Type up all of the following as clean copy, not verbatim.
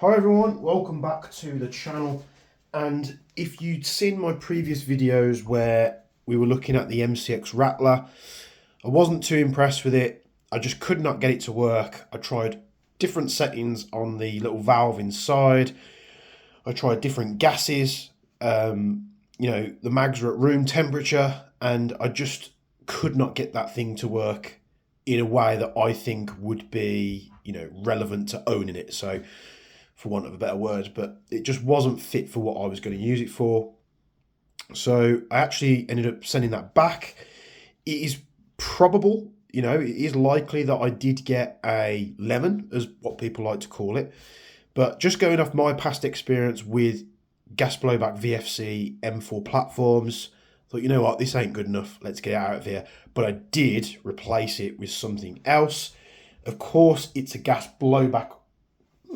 Hi everyone, welcome back to the channel. And if you'd seen my previous videos where we were looking at the MCX Rattler, I wasn't too impressed with it. I just could not get it to work. I tried different settings on the little valve inside. I tried different gases. The mags were at room temperature, and I just could not get that thing to work in a way that I think would be, relevant to owning it. So, for want of a better word, but it just wasn't fit for what I was going to use it for. So I actually ended up sending that back. It is probable, it is likely that I did get a lemon, as what people like to call it. But just going off my past experience with gas blowback VFC M4 platforms, I thought, you know what, this ain't good enough. Let's get it out of here. But I did replace it with something else. Of course, it's a gas blowback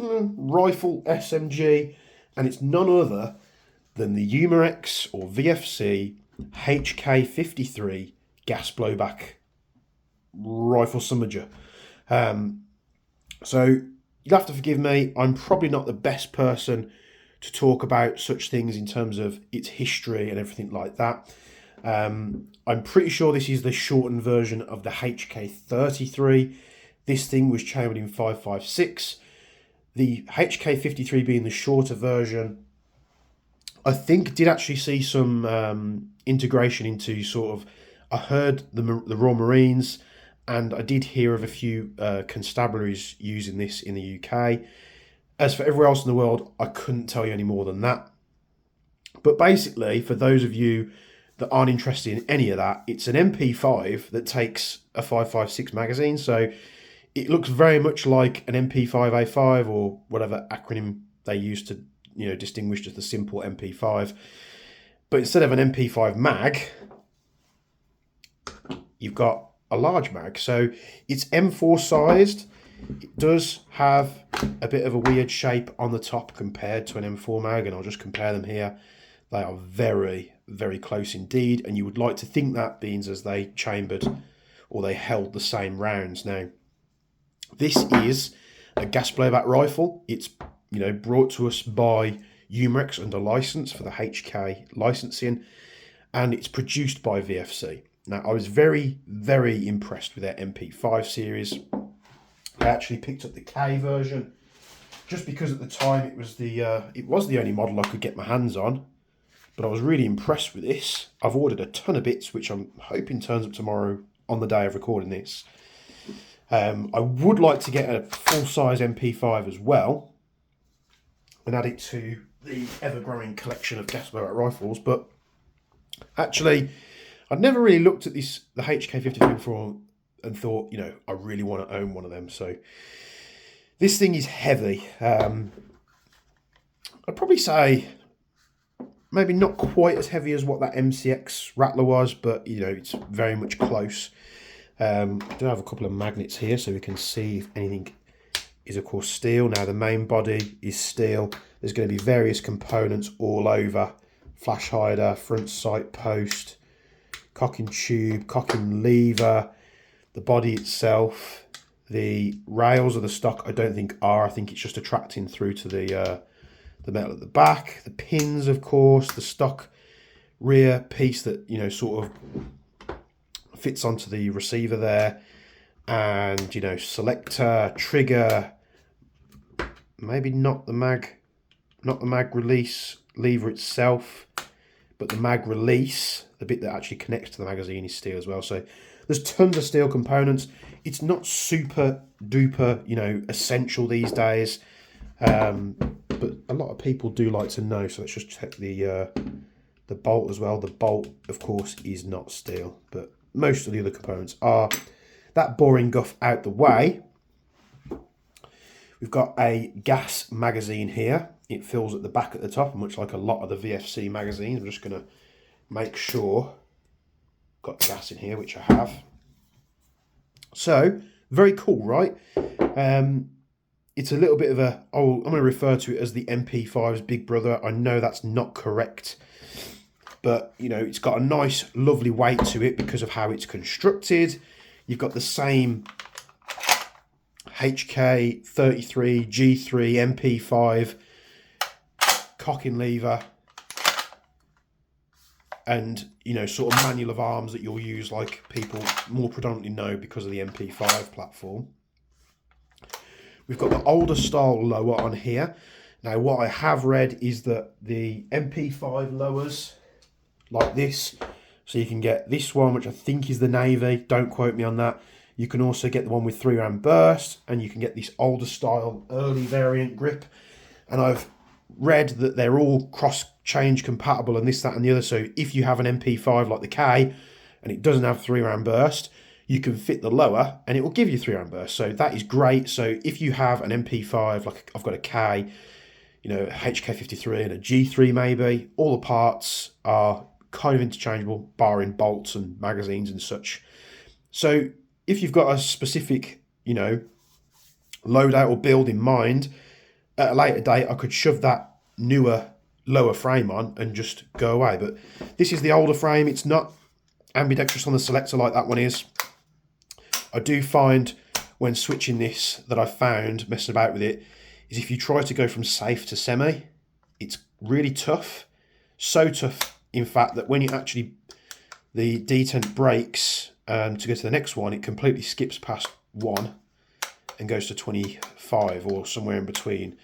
rifle SMG, and it's none other than the Umarex or VFC HK53 gas blowback rifle summoner. So you'll have to forgive me, I'm probably not the best person to talk about such things in terms of its history and everything like that. I'm pretty sure this is the shortened version of the HK33. This thing was chambered in 5.56. The HK53 being the shorter version, I think did actually see some integration into sort of, I heard the Royal Marines, and I did hear of a few constabularies using this in the UK. As for everywhere else in the world, I couldn't tell you any more than that. But basically, for those of you that aren't interested in any of that, it's an MP5 that takes a 5.56 magazine. So it looks very much like an MP5A5 or whatever acronym they use to, distinguish just the simple MP5. But instead of an MP5 mag, you've got a large mag. So it's M4 sized. It does have a bit of a weird shape on the top compared to an M4 mag, and I'll just compare them here. They are very, very close indeed, and you would like to think that, being as they chambered or they held the same rounds. Now, this is a gas blowback rifle. It's, brought to us by Umarex under license for the HK licensing, and it's produced by VFC. Now, I was very, very impressed with their MP5 series. I actually picked up the K version just because at the time it was the only model I could get my hands on. But I was really impressed with this. I've ordered a ton of bits, which I'm hoping turns up tomorrow on the day of recording this. I would like to get a full-size MP5 as well and add it to the ever-growing collection of gas blowback rifles. But actually, I'd never really looked at the HK53 before and thought, I really want to own one of them. So this thing is heavy. I'd probably say maybe not quite as heavy as what that MCX Rattler was, but, it's very much close. I do have a couple of magnets here so we can see if anything is, of course, steel. Now, the main body is steel. There's going to be various components all over. Flash hider, front sight post, cocking tube, cocking lever, the body itself. The rails of the stock I don't think are. I think it's just attracting through to the metal at the back. The pins, of course, the stock rear piece that, sort of fits onto the receiver there, and selector, trigger, maybe not the mag release lever itself, but the mag release, the bit that actually connects to the magazine, is steel as well. So there's tons of steel components. It's not super duper essential these days, but a lot of people do like to know. So let's just check the bolt as well. The bolt, of course, is not steel, but most of the other components are. That boring guff out the way, we've got a gas magazine here. It fills at the back at the top, much like a lot of the VFC magazines. I'm just going to make sure I've got gas in here, which I have. So, very cool, right? It's a little bit of a, I'm going to refer to it as the MP5's big brother. I know that's not correct, but, it's got a nice, lovely weight to it because of how it's constructed. You've got the same HK53, G3, MP5, cocking lever, and, you know, sort of manual of arms that you'll use like people more predominantly know because of the MP5 platform. We've got the older style lower on here. Now, what I have read is that the MP5 lowers like this, so you can get this one, which I think is the navy, don't quote me on that. You can also get the one with 3 round burst, and you can get this older style early variant grip. And I've read that they're all cross change compatible and this, that and the other. So if you have an MP5 like the K and it doesn't have 3 round burst, you can fit the lower and it will give you 3 round burst. So that is great. So if you have an MP5, like I've got a K, you know, a HK53 and a G3 maybe, all the parts are kind of interchangeable, barring bolts and magazines and such. So if you've got a specific, you know, loadout or build in mind, at a later date, I could shove that newer, lower frame on and just go away. But this is the older frame. It's not ambidextrous on the selector like that one is. I do find when switching this that I found, messing about with it, is if you try to go from safe to semi, it's really tough. So tough, in fact, that when you actually, the detent brakes to go to the next one, it completely skips past 1 and goes to 25 or somewhere in between.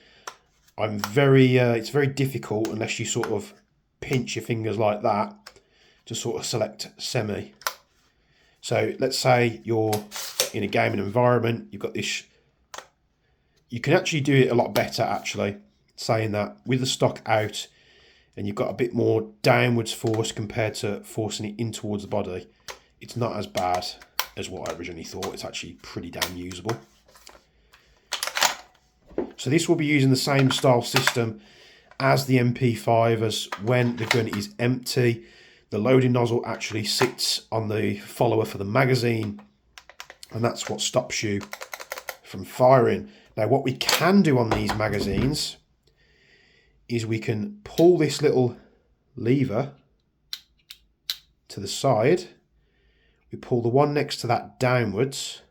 It's very difficult unless you sort of pinch your fingers like that to sort of select semi. So let's say you're in a gaming environment, you've got this, you can actually do it a lot better actually, saying that with the stock out and you've got a bit more downwards force compared to forcing it in towards the body. It's not as bad as what I originally thought. It's actually pretty damn usable. So this will be using the same style system as the MP5, as when the gun is empty, the loading nozzle actually sits on the follower for the magazine, and that's what stops you from firing. Now, what we can do on these magazines is we can pull this little lever to the side. We pull the one next to that downwards.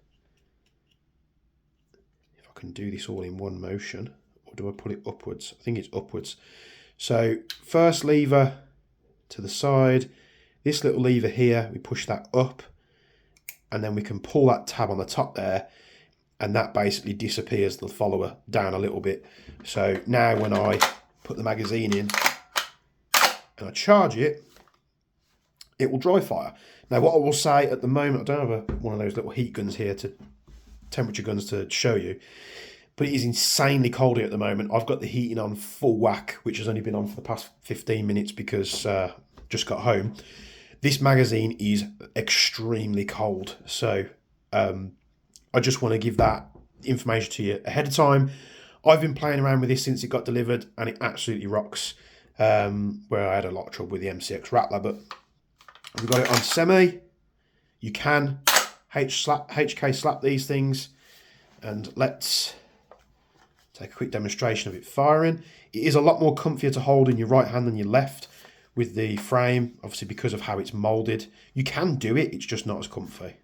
If I can do this all in one motion, or do I pull it upwards? I think it's upwards. So first lever to the side, this little lever here, we push that up, and then we can pull that tab on the top there, and that basically disappears the follower down a little bit. So now when I put the magazine in and I charge it, it will dry fire. Now what I will say at the moment, I don't have one of those little heat guns here, to temperature guns to show you, but it is insanely cold here at the moment. I've got the heating on full whack, which has only been on for the past 15 minutes because just got home. This magazine is extremely cold, so I just want to give that information to you ahead of time. I've been playing around with this since it got delivered, and it absolutely rocks. Where I had a lot of trouble with the MCX Rattler, but we've got it on semi. You can HK slap these things, and let's take a quick demonstration of it firing. It is a lot more comfier to hold in your right hand than your left with the frame, obviously because of how it's molded. You can do it, it's just not as comfy.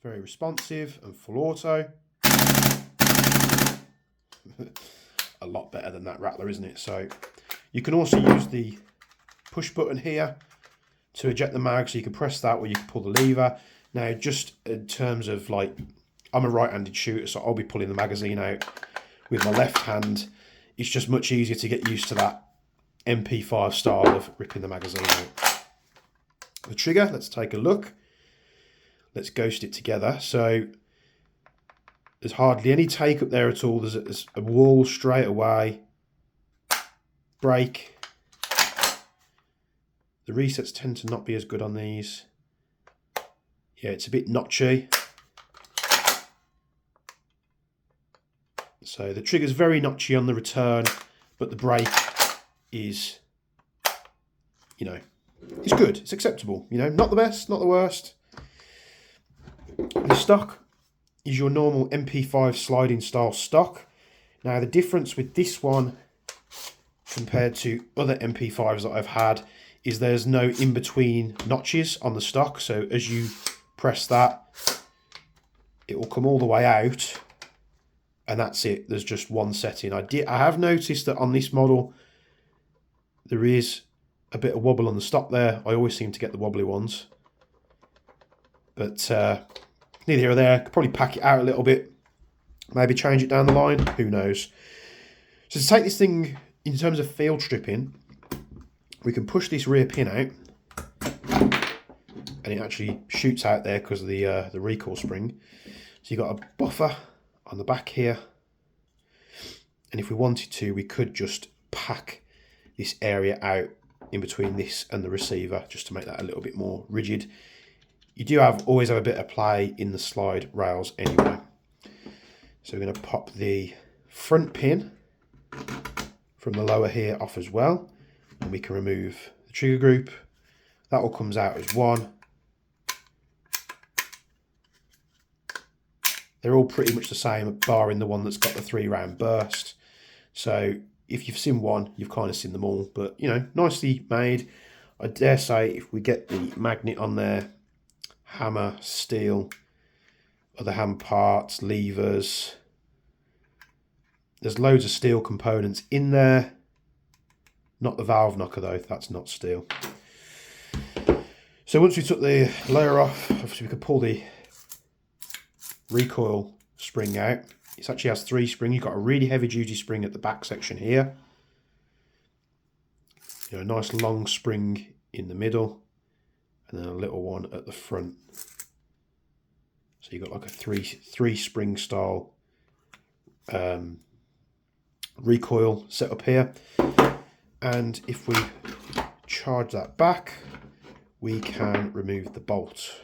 Very responsive and full auto. A lot better than that Rattler, isn't it? So you can also use the push button here to eject the mag, so you can press that or you can pull the lever. Now, just in terms of, like, I'm a right-handed shooter, so I'll be pulling the magazine out with my left hand. It's just much easier to get used to that MP5 style of ripping the magazine out. The trigger, let's take a look. Let's ghost it together. So there's hardly any take up there at all. There's a wall straight away. Brake. The resets tend to not be as good on these. Yeah, it's a bit notchy. So the trigger's very notchy on the return, but the brake is, you know, it's good. It's acceptable. You know, not the best, not the worst. The stock is your normal MP5 sliding style stock. Now the difference with this one compared to other MP5s that I've had is there's no in-between notches on the stock. So as you press that, it will come all the way out, and that's it. There's just one setting. I have noticed that on this model there is a bit of wobble on the stop there. I always seem to get the wobbly ones, but neither here or there. Could probably pack it out a little bit, maybe change it down the line, who knows. So to take this thing in terms of field stripping, we can push this rear pin out, and it actually shoots out there because of the recoil spring. So you've got a buffer on the back here, and if we wanted to, we could just pack this area out in between this and the receiver just to make that a little bit more rigid. You do always have a bit of play in the slide rails anyway. So we're going to pop the front pin from the lower here off as well, and we can remove the trigger group. That all comes out as one. They're all pretty much the same, barring the one that's got the 3-round burst. So if you've seen one, you've kind of seen them all, but you know, nicely made. I dare say if we get the magnet on there, hammer, steel, other hand parts, levers, there's loads of steel components in there. Not the valve knocker though, that's not steel. So once we took the layer off, obviously we could pull the recoil spring out. It actually has 3 springs. You've got a really heavy duty spring at the back section here. You know, a nice long spring in the middle, and then a little one at the front. So you've got like a three spring style recoil set up here. And if we charge that back, we can remove the bolt.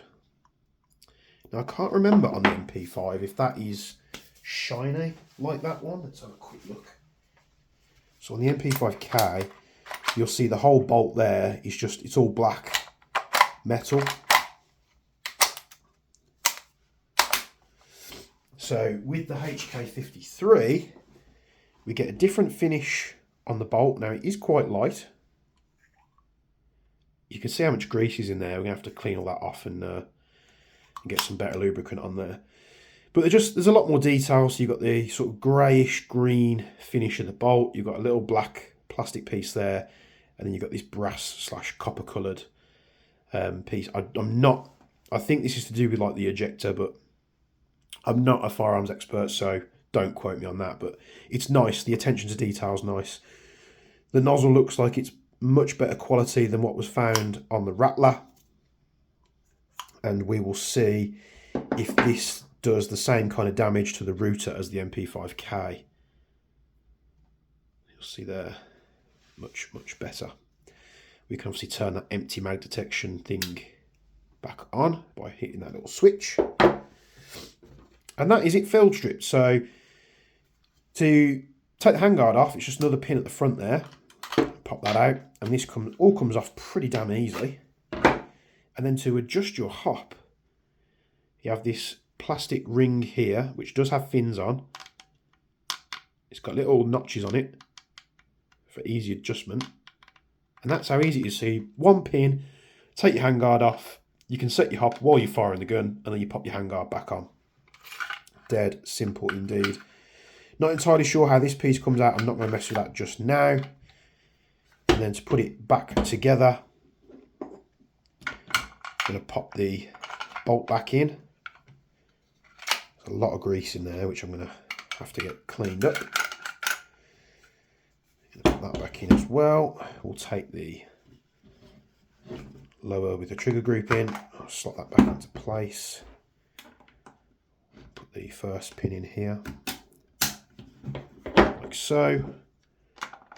Now I can't remember on the MP5 if that is shiny like that one. Let's have a quick look. So on the MP5K, you'll see the whole bolt there is just, it's all black metal. So with the HK53, we get a different finish on the bolt. Now it is quite light. You can see how much grease is in there. We're gonna have to clean all that off and get some better lubricant on there. But there's a lot more detail. So you've got the sort of greyish green finish of the bolt. You've got a little black plastic piece there, and then you've got this brass / copper coloured piece. I think this is to do with like the ejector, but I'm not a firearms expert, so don't quote me on that. But it's nice. The attention to detail is nice. The nozzle looks like it's much better quality than what was found on the Rattler, and we will see if this does the same kind of damage to the router as the MP5K. You'll see there, much better. We can obviously turn that empty mag detection thing back on by hitting that little switch. And that is it field stripped. So to take the handguard off, it's just another pin at the front there. Pop that out, and this all comes off pretty damn easily. And then to adjust your hop, you have this plastic ring here, which does have fins on. It's got little notches on it for easy adjustment. And that's how easy it is. So one pin, take your handguard off, you can set your hop while you're firing the gun, and then you pop your handguard back on. Dead simple indeed. Not entirely sure how this piece comes out. I'm not going to mess with that just now. And then to put it back together, I'm going to pop the bolt back in. There's a lot of grease in there, which I'm going to have to get cleaned up. Put that back in as well. We'll take the lower with the trigger group in. I'll slot that back into place. Put the first pin in here, like so.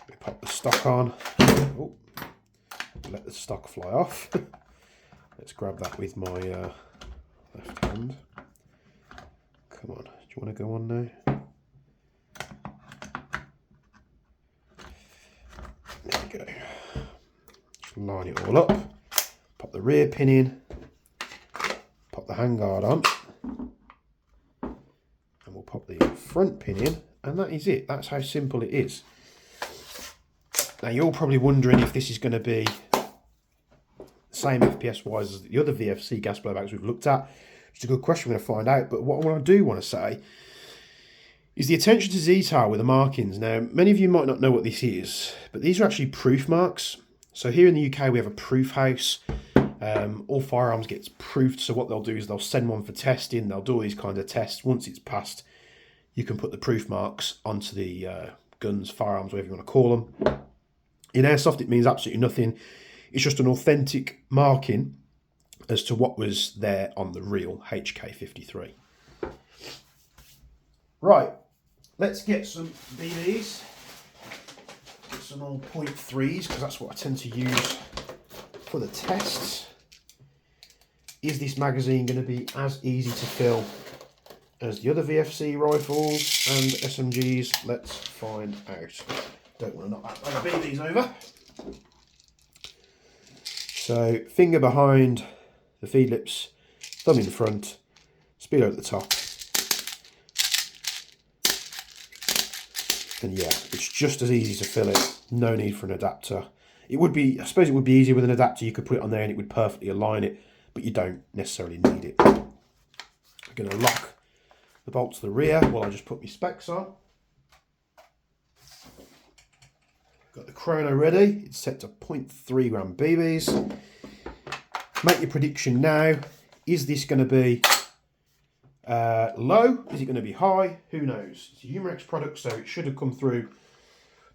We pop the stock on. Oh, let the stock fly off. Let's grab that with my left hand. Come on, do you want to go on now? There we go. Just line it all up. Pop the rear pin in. Pop the handguard on. And we'll pop the front pin in. And that is it. That's how simple it is. Now you're probably wondering if this is going to be the same FPS wise as the other VFC gas blowbacks we've looked at. It's a good question, we're going to find out. But what I do want to say is the attention to detail with the markings. Now, many of you might not know what this is, but these are actually proof marks. So here in the UK, we have a proof house. All firearms gets proofed. So what they'll do is they'll send one for testing. They'll do all these kinds of tests. Once it's passed, you can put the proof marks onto the guns, firearms, whatever you want to call them. In airsoft, it means absolutely nothing. It's just an authentic marking as to what was there on the real HK53. Right, let's get some BBs. Get some old .3s, because that's what I tend to use for the tests. Is this magazine going to be as easy to fill as the other VFC rifles and SMGs? Let's find out. Don't want to knock that BBs over. So, finger behind the feed lips, thumb in front, speedo at the top. And yeah, it's just as easy to fill it. No need for an adapter. It would be, I suppose it would be easier with an adapter. You could put it on there and it would perfectly align it, but you don't necessarily need it. I'm going to lock the bolt to the rear while I just put my specs on. Got the chrono ready. It's set to 0.3 gram BBs. Make your prediction now. Is this going to be low? Is it going to be high? Who knows? It's a Umarex product, so it should have come through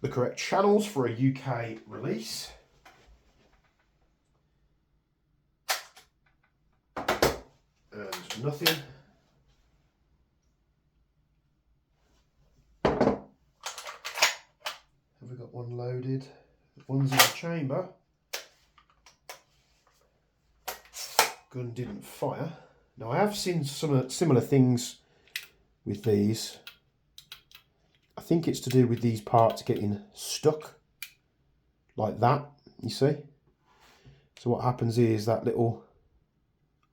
the correct channels for a UK release. And nothing. Have we got one loaded? One's in the chamber. Gun didn't fire. Now, I have seen some similar things with these. I think it's to do with these parts getting stuck like that, you see. So what happens is that little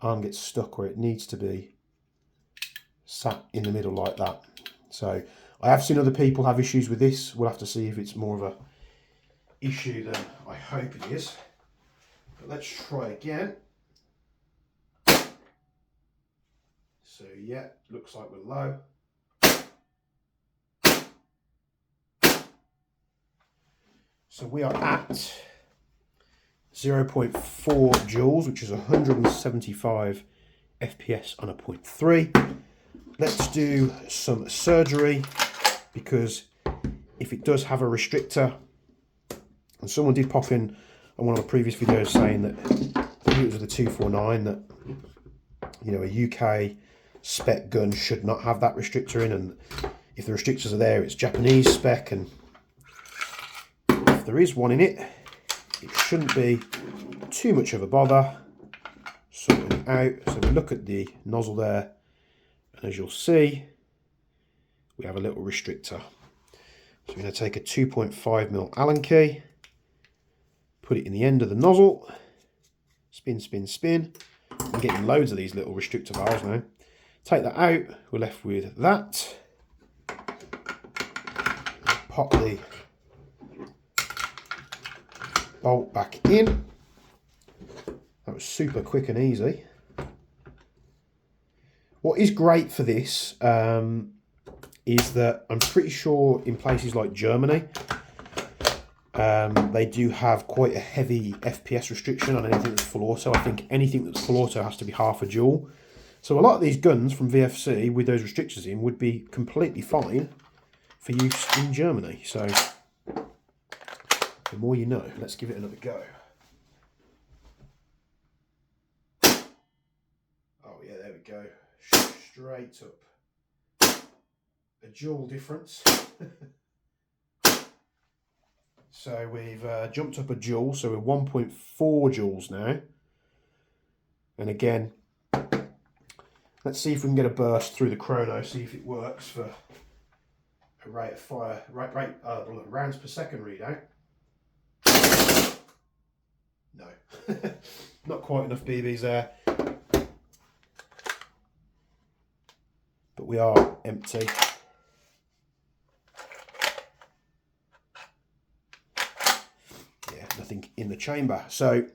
arm gets stuck where it needs to be, sat in the middle like that. So I have seen other people have issues with this. We'll have to see if it's more of a issue than I hope it is. But let's try again. So yeah, looks like we're low. So we are at 0.4 joules, which is 175 FPS on a 0.3. Let's do some surgery, because if it does have a restrictor, and someone did pop in on one of the previous videos saying that, I think it was the 249, that, you know, a UK spec gun should not have that restrictor in, and if the restrictors are there, it's Japanese spec, and if there is one in it, it shouldn't be too much of a bother sorting it out. So we look at the nozzle there, and as you'll see, we have a little restrictor. So we're going to take a 2.5mm Allen key, put it in the end of the nozzle, spin, spin, spin. I'm getting loads of these little restrictor valves now. Take that out, we're left with that. Pop the bolt back in. That was super quick and easy. What is great for this is that I'm pretty sure in places like Germany, they do have quite a heavy FPS restriction on anything that's full auto. I think anything that's full auto has to be half a joule. So a lot of these guns from VFC with those restrictions in would be completely fine for use in Germany. So the more you know. Let's give it another go. Oh yeah, there we go. Straight up. A joule difference. So we've jumped up a joule, so we're 1.4 joules now. And again, let's see if we can get a burst through the chrono, see if it works for a rate of fire, rounds per second readout. No, not quite enough BBs there. But we are empty. Yeah, nothing in the chamber. So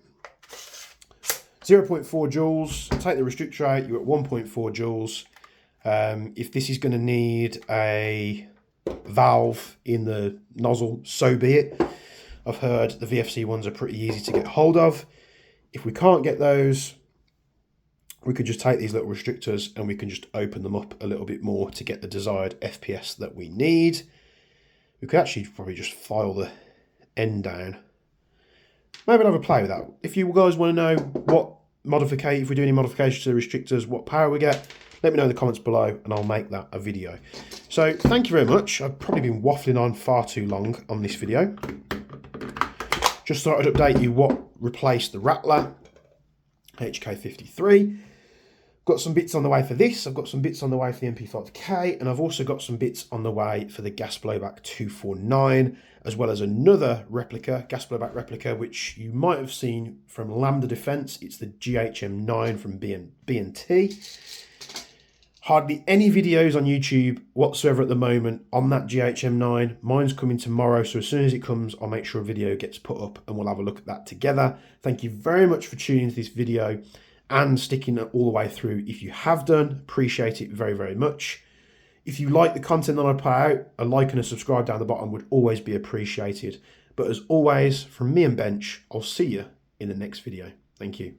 0.4 joules, take the restrictor out, you're at 1.4 joules. If this is going to need a valve in the nozzle, so be it. I've heard the VFC ones are pretty easy to get hold of. If we can't get those, we could just take these little restrictors and we can just open them up a little bit more to get the desired FPS that we need. We could actually probably just file the end down. Maybe I'll have a play with that. If you guys want to know what if we do any modifications to the restrictors, what power we get, let me know in the comments below and I'll make that a video. So thank you very much. I've probably been waffling on far too long on this video. Just thought I'd update you what replaced the Rattler HK53. Got some bits on the way for this. I've got some bits on the way for the MP5K, and I've also got some bits on the way for the gas blowback 249, as well as another replica, gas blowback replica, which you might have seen from Lambda Defense. It's the GHM9 from B&T. Hardly any videos on YouTube whatsoever at the moment on that GHM9. Mine's coming tomorrow, so as soon as it comes, I'll make sure a video gets put up and we'll have a look at that together. Thank you very much for tuning into this video and sticking it all the way through. If you have done, appreciate it very, very much. If you like the content that I put out, a like and a subscribe down the bottom would always be appreciated. But as always, from me and Bench, I'll see you in the next video. Thank you.